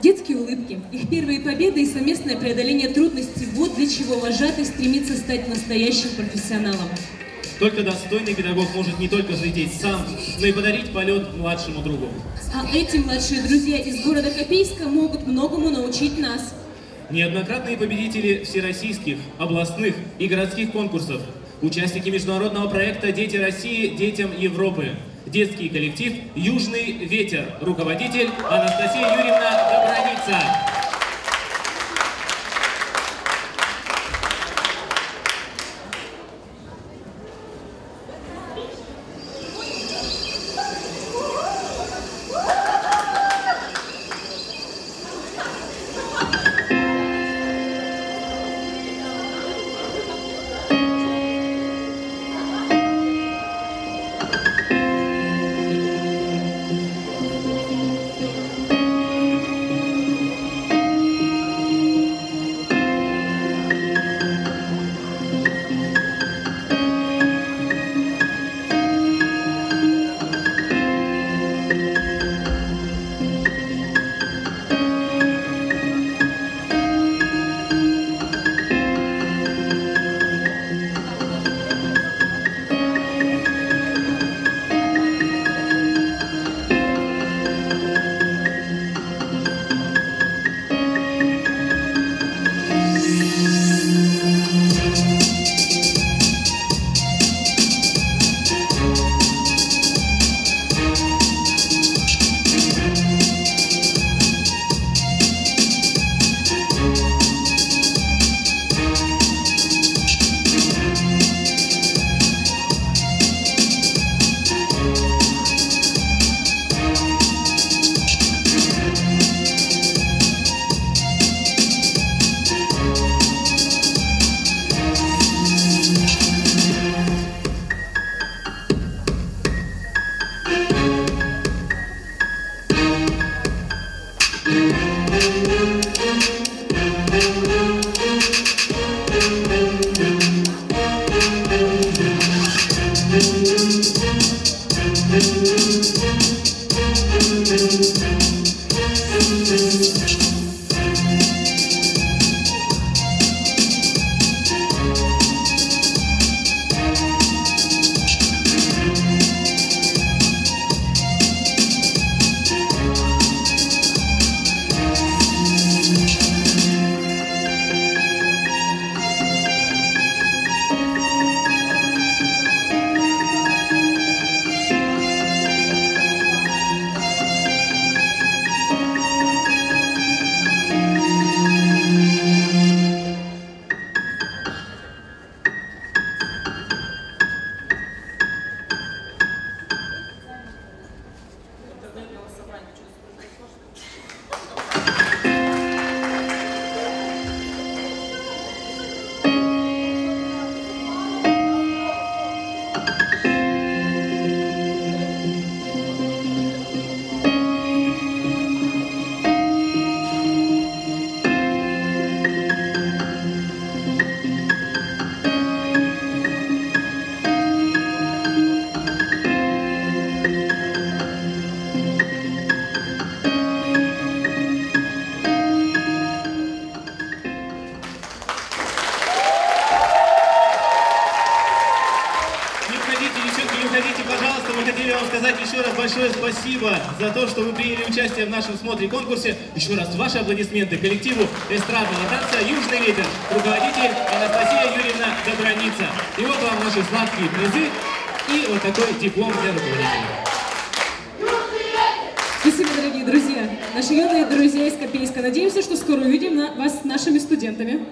Детские улыбки, их первые победы и совместное преодоление трудностей – вот для чего вожатый стремится стать настоящим профессионалом. Только достойный педагог может не только взлететь сам, но и подарить полет младшему другу. А эти младшие друзья из города Копейска могут многому научить нас. Неоднократные победители всероссийских, областных и городских конкурсов, участники международного проекта «Дети России детям Европы», детский коллектив «Южный ветер», руководитель Анастасия Юрьевна Добраница. Пожалуйста, мы хотели вам сказать еще раз большое спасибо за то, что вы приняли участие в нашем смотре-конкурсе. Еще раз ваши аплодисменты коллективу эстрадного танца «Южный ветер», руководитель Анастасия Юрьевна Добраница. И вот вам наши сладкие призы и вот такой диплом для руководителя. Спасибо, дорогие друзья. Наши юные друзья из Копейска. Надеемся, что скоро увидим вас с нашими студентами.